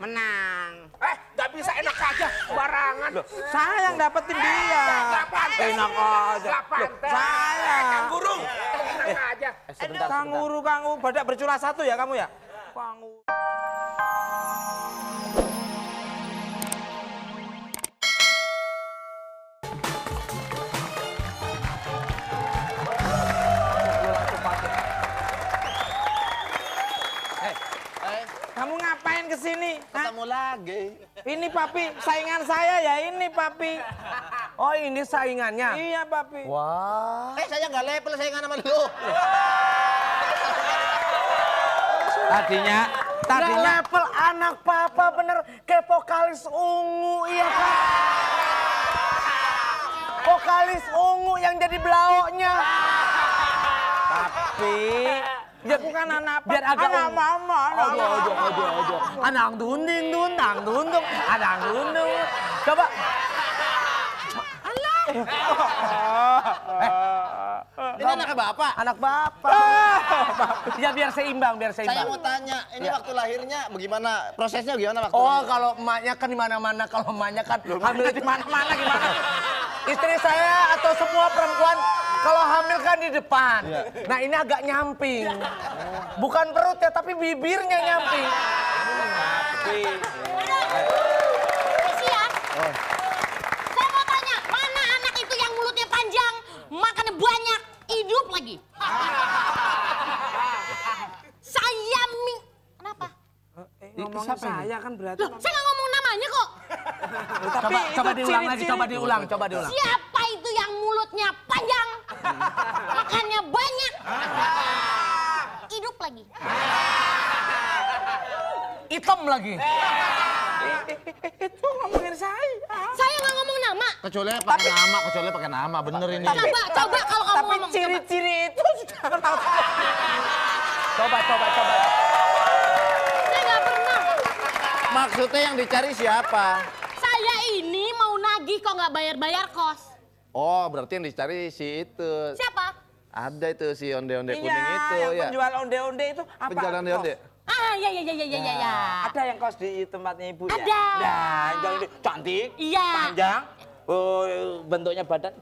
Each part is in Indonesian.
Menang. Nggak bisa enak aja, barangan. Loh, saya yang dapetin dia. Enak aja. Loh, saya. Kang Guru. Enak aja. Kang Guru, badak bercurah satu ya kamu ya? Kang Guru. Kamu ngapain kesini? Ketemu lagi. Ini papi, saingan saya ya ini papi. Oh ini saingannya? Iya papi. Wah. Saya nggak level saingan sama lu. Tadinya Nggak level anak papa bener kayak vokalis Ungu iya kan? Vokalis Ungu yang jadi blaoknya. Tapi ya bukan anak apa, biar agak anak mama. Ojo. Anak dunding dundang dundung, anak dundung. Coba. Ini anaknya bapak. Anak bapak. Ya biar seimbang, Saya mau tanya, ini waktu lahirnya bagaimana? Prosesnya gimana waktu? Oh, kalau emaknya kan di mana-mana, kalau emaknya kan hamil di mana-mana gimana? Istri saya atau semua perempuan kalau hamil kan di depan. Nah, ini agak nyamping. Bukan perut ya, tapi bibirnya nyamping. Siap. Saya mau tanya, mana anak itu yang mulutnya panjang, makannya banyak, hidup lagi? Kenapa? Ngomongin saya kan berarti. Loh, saya nggak ngomong namanya kok. Tapi Coba itu diulang lagi, ciri-ciri. coba diulang. Siapa itu yang mulutnya panjang, makannya banyak, hidup lagi? Hitam lagi. Itu ngomongin saya. Saya nggak ngomong nama. Kecuali pakai nama, bener ini. Coba kalau kamu Tapi ngomong. Coba. ciri-ciri itu sudah tahu. Coba. Saya nggak pernah. Maksudnya yang dicari siapa? Saya ini mau nagih kok nggak bayar kos. Oh, berarti yang dicari si itu. Siapa? Ada itu si onde-onde kuning Iya, itu yang ya. penjual onde-onde itu apa? Penjual onde-onde. Ah, ya. Ada yang kos di tempatnya ibu ya? Ada. Nah, yang ini cantik, Iya. panjang, bentuknya badan.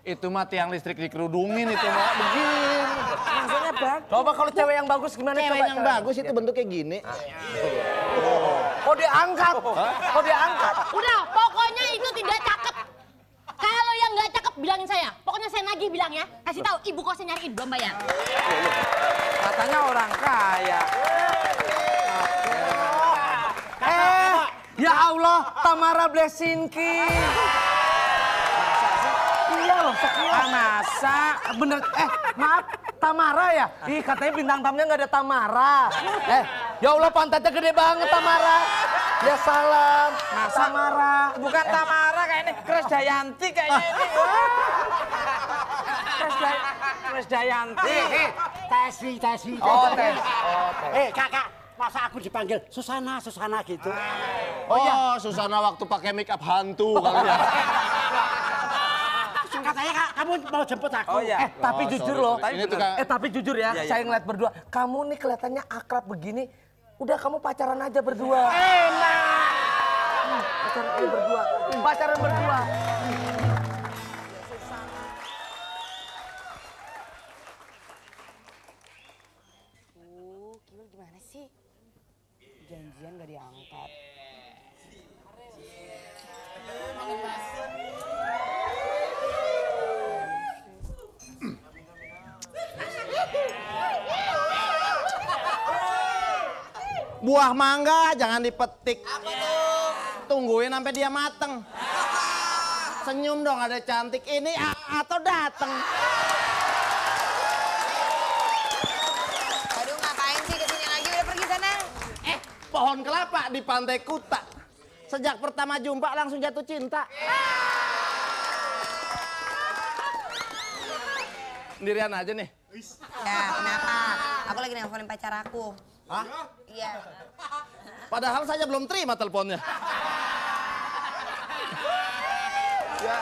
Itu mah tiang listrik dikerudungin itu mah begini. Maksudnya bagus. Coba kalau cewek yang bagus gimana? Cewek coba, yang coba. bagus itu bentuknya gini. Oh diangkat. Oh diangkat. Udah, pokoknya itu tidak cakep. Kalau yang nggak cakep bilangin saya. Pokoknya saya nagih bilang ya. Kasih tahu ibu kosnya nyariin belum bayar. Katanya orang kaya. Ya Allah, Tamara Blesinki. Iya loh, sekilas. Masa? Bener, maaf, Tamara ya? Ih, katanya bintang tamunya nggak ada Tamara. Ya Allah, pantatnya gede banget Tamara. Ya salam, Tamara. Bukan Tamara kayak ini, Krisdayanti kayaknya ini. Krisdayanti. Tesi. Oh, tes. Kakak, masa aku dipanggil Susana gitu? Oh, Susana waktu pakai make up hantu kali ya. Katanya Kak, kamu mau jemput aku? Oh iya. Tapi jujur loh. Ini tukang Tapi jujur ya, Iya. saya ngeliat berdua. Kamu nih kelihatannya akrab begini. Udah kamu pacaran aja berdua. Pacaran berdua. Gimana gimana sih? Janjian gak diangkat. buah mangga jangan dipetik. Tungguin sampai dia mateng. Senyum dong ada cantik ini atau dateng. Aduh ngapain sih kesini lagi, udah pergi sana. Pohon kelapa di Pantai Kuta. Sejak pertama jumpa langsung jatuh cinta. Sendirian aja nih. Ya kenapa? Aku lagi nelfonin pacar aku. Hah? Iya. Padahal saya belum terima teleponnya. Ya.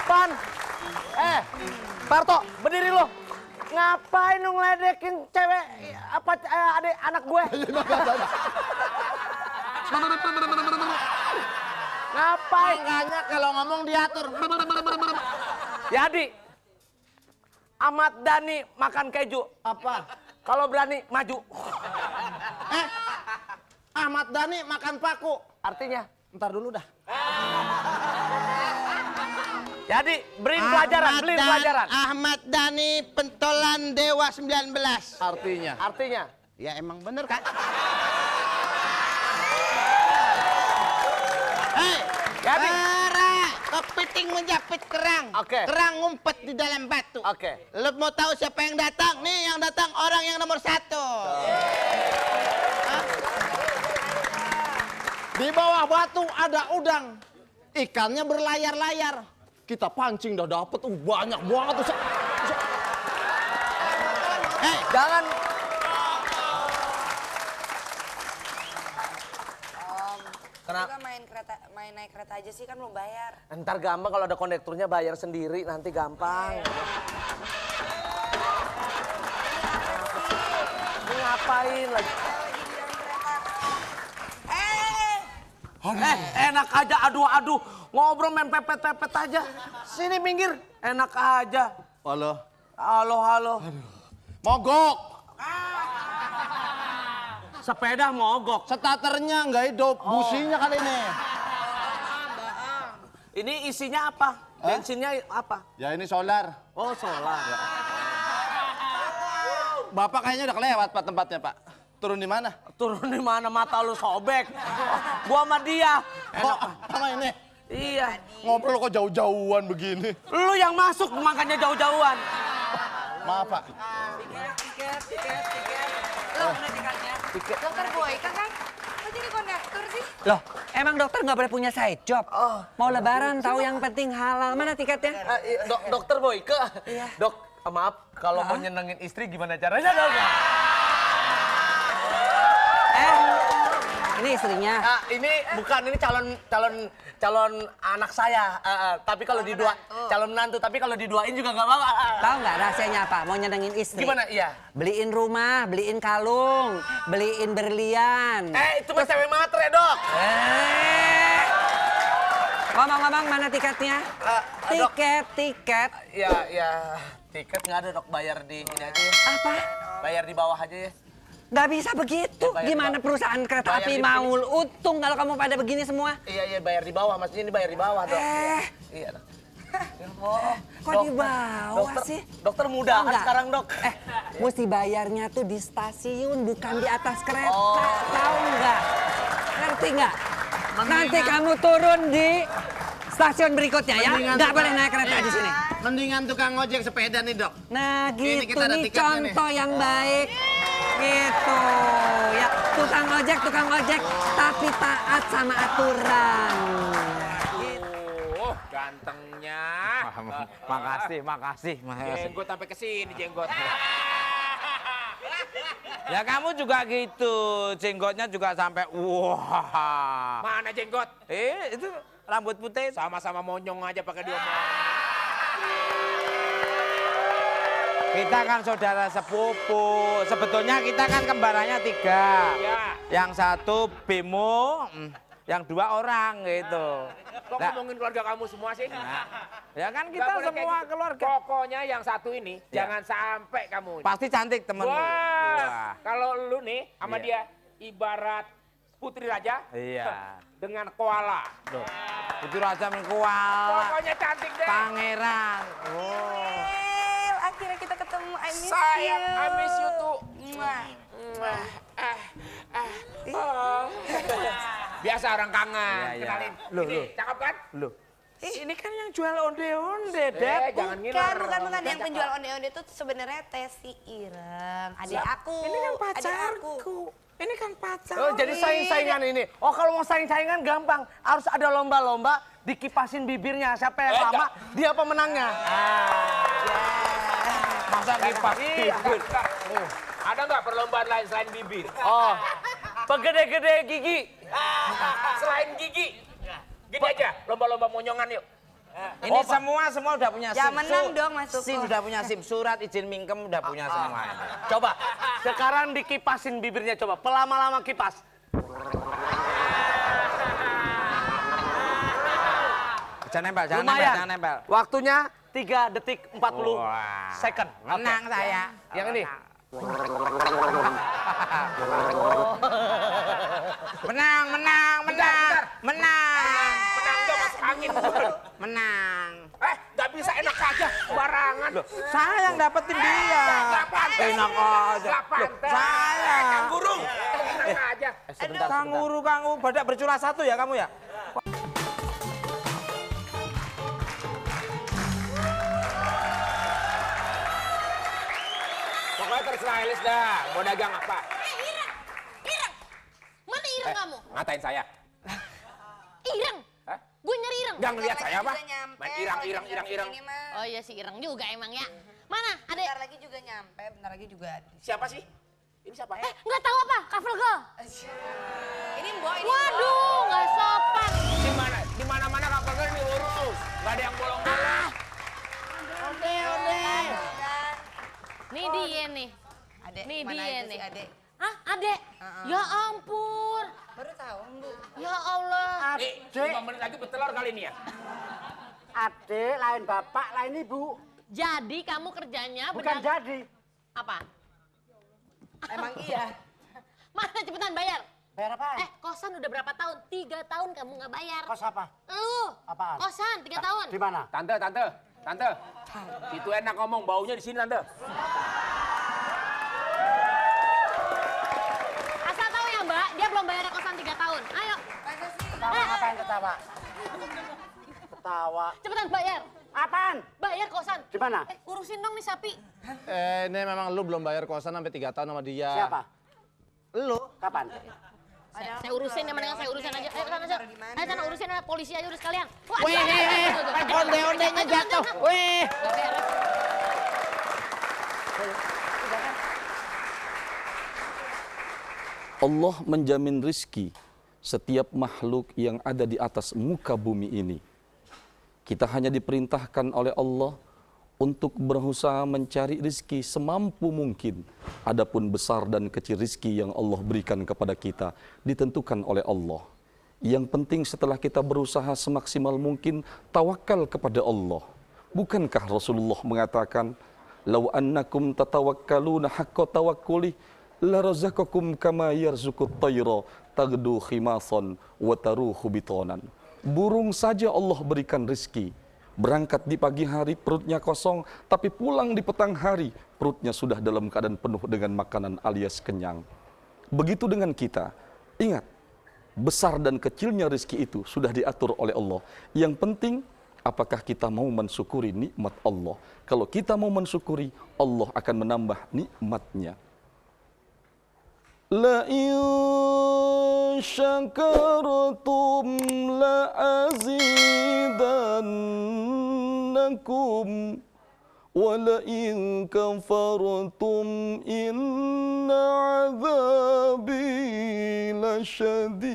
Pan. Parto, berdiri lo. Ngapain lu ngeledekin cewek apa adik anak gue? Ngapain? Makanya kalau ngomong diatur. Jadi Ahmad Dhani makan keju. Apa? Kalau berani maju. Ahmad Dhani makan paku. Artinya? Ntar dulu dah. Jadi beliin pelajaran. Ahmad Dhani pentolan Dewa 19. Artinya. Artinya? Ya emang bener kan? Jadi kepiting menjapit kerang. Oke. Kerang ngumpet di dalam batu. Oke. Lu mau tahu siapa yang datang? Nih yang datang orang yang nomor 1. Hah? Di bawah batu ada udang. Ikannya berlayar-layar. Kita pancing dah dapet banyak banget tuh. Jangan. Kenapa? Main naik kereta aja sih kan belum bayar. Ntar gampang kalau ada kondekturnya bayar sendiri nanti gampang. Ini ngapain lagi? Enak aja adu-adu. Ngobrol main pepet-pepet aja. Sini minggir. Enak aja. Halo. Halo. Mogok. Sepeda mogok. Starternya nggak hidup. Businya kali ini. Ini isinya apa? Bensinnya apa? Ya ini solar. Oh solar. Bapak kayaknya udah kelewat Pak tempatnya Pak. Turun di mana? Turun di mana mata lu sobek? Gua sama dia. Kok sama ini? Iya. Ngobrol kok jauh-jauhan begini? Lu yang masuk makanya jauh-jauhan. Maaf Pak. Dokter Boy kan? Kok jadi kondektur sih? Loh, emang dokter nggak boleh punya side job? Mau lebaran tahu yang penting halal. Mana tiketnya? Dokter Boyke. Iya. Dok, maaf kalau mau nyenengin istri gimana caranya dok? Ini istrinya. Ini bukan, ini calon anak saya. Tapi kalau calon menantu, tapi kalau diduain juga nggak apa-apa. Tahu nggak rahasianya apa? Mau nyenengin istri. Gimana? Iya. Beliin rumah, beliin kalung, beliin berlian. Itu mah cewek matre dok. Ngomong-ngomong mana tiketnya? Dok. Tiket. Ya, tiket nggak ada dok, bayar di ini aja ya. Apa? Bayar di bawah aja ya. Nggak bisa begitu. Bayar Gimana di perusahaan kereta bayar api di mau untung kalau kamu pada begini semua? Iya, bayar di bawah. Maksudnya ini bayar di bawah dok. Iya dok. Kok di bawah sih? Dokter muda kan Enggak. sekarang dok. Mesti bayarnya tuh di stasiun, bukan di atas kereta. Tahu nggak? Ngerti nggak? Nanti kamu turun di stasiun berikutnya ya. Nggak boleh naik kereta di sini. Mendingan tukang ojek sepeda nih Dok. Nah Ini gitu kita ada nih tiketnya contoh yang baik. Gitu. Ya tukang ojek tapi taat sama aturan. Gantengnya. Makasih. Jenggot sampai ke sini jenggot. Ya kamu juga gitu, jenggotnya juga sampai wah. Mana jenggot? Itu rambut putih. Sama-sama monyong aja pakai diomong. Kita kan saudara sepupu. Sebetulnya kita kan kembarannya 3. Iya. Yang 1 Bimo, yang 2 orang gitu. Kok ngomongin keluarga kamu semua sih? Ya kan Nggak kita boleh kayak semua gitu. keluarga. Pokoknya yang satu ini jangan sampai kamu. Pasti cantik temen lu. Wah, kalau lu nih sama dia ibarat putri raja Iya. dengan koala. Itu raja mengkual. Pokoknya cantik deh. Pangeran. Akhirnya kita ketemu. I miss Sayang, you. I miss you too. Biasa orang kangen. Iya. Kenalin. Loh. Cakep kan? Loh. Ini kan yang jual onde-onde, Dad. Jangan ngiler. Bukan. Yang penjual onde-onde itu sebenarnya Tesi Ireng. Adik aku. Ini kan Adik pacarku. aku. Ini kan pacar. Oh jadi saing-saingan ini. Oh kalau mau saing-saingan gampang. Harus ada lomba-lomba dikipasin bibirnya. Siapa yang lama dia pemenangnya. Masa kipas bibir. Ada nggak perlombaan lain selain bibir? Oh, pegede-gede gigi. Selain gigi. Gini aja, lomba-lomba monyongan yuk. Ini semua udah punya Ya, SIM. menang dong, Mas Tuko. SIM udah punya SIM, surat izin mingkem udah punya semua. Coba, sekarang dikipasin bibirnya coba. Pelama-lama kipas. Jangan nempel, jangan nempel, Lumayan. jangan nempel. Waktunya 3 detik 40 Wah. second. Menang saya. Yang ini. Menang, menang, menang, menang. Menang dong masuk angin. Menang. Nggak bisa enak aja, barangan. Saya yang dapetin dia. Nggak pantas. Enak aja. Nggak pantas. Saya. Kang Guru. Enak aja. Kang Guru, badak bercurah satu ya kamu ya? Pokoknya terserah Elis dah, mau dagang apa. Ireng! Ireng! Mana Ireng kamu? Ngatain saya. Ireng! Hah? Gue nyari Ireng. Nggak ngeliat saya apa? Juga nyampe, Main kalau irang. ini mah. Oh iya si Ireng juga emang ya. Mana? Adek? Bentar lagi juga nyampe, bentar lagi juga ada. Siapa sih? Ini siapa? Nggak tahu apa? Cover girl. Ini Mbok, ini Waduh, nggak sopan. Di mana-mana kapalnya diurus. Nggak ada yang bolong-bolong. Nih dia nih. Adek, Nih mana dia itu nih. si Adek? Hah, adek? Ya ampun. Baru tahu, Bu. Ya Allah. Nih, 5 menit lagi bertelur kali ini ya. Adik, lain bapak, lain ibu. Jadi kamu kerjanya Bukan jadi. apa? Emang iya. Mana cepetan bayar? Bayar apaan? Kosan udah berapa tahun? 3 tahun kamu nggak bayar. Kos apa? Lu. Apaan? Kosan 3 tahun. Di mana? Tante. Itu enak ngomong, baunya di sini Tante. Asal tahu ya Mbak, dia belum bayar kosan 3 tahun. Ayo, Ketawa ngapain ketawa? Ketawa. cepetan bayar. Apaan? Bayar kosan. Di mana? Urusin dong nih sapi. Ini memang lu belum bayar kosan sampai 3 tahun sama dia. Siapa? Lu? Kapan? Saya urusin ya, mendingan saya urusin aja. Ayo sana, sana. Ayo sana urusin aja, polisi aja udah sekalian. Weh, onde-ondenya jatuh. Weh. Allah menjamin rizki setiap makhluk yang ada di atas muka bumi ini. Kita hanya diperintahkan oleh Allah untuk berusaha mencari rizki semampu mungkin. Adapun besar dan kecil rizki yang Allah berikan kepada kita ditentukan oleh Allah. Yang penting setelah kita berusaha semaksimal mungkin, tawakal kepada Allah. Bukankah Rasulullah mengatakan, "Lau annakum tatawakkaluna haqqa tawakkuli, la razaqakum kama yarzuqut tayra tagdu khimasan wa taruhu bitonan." Burung saja Allah berikan rizki. Berangkat di pagi hari perutnya kosong, tapi pulang di petang hari perutnya sudah dalam keadaan penuh dengan makanan alias kenyang. Begitu dengan kita. Ingat, besar dan kecilnya rizki itu sudah diatur oleh Allah. Yang penting, apakah kita mau mensyukuri nikmat Allah. Kalau kita mau mensyukuri, Allah akan menambah nikmatnya. La in syakartum la azidannakum wa la in kafartum inna azabi lasyadid.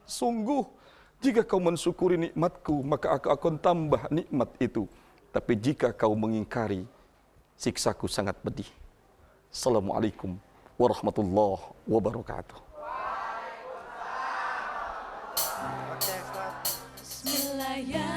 Sungguh, jika kau mensyukuri nikmatku, maka aku akan tambah nikmat itu. Tapi jika kau mengingkari, siksaku sangat pedih. Assalamualaikum warahmatullahi wabarakatuh. Bismillah ya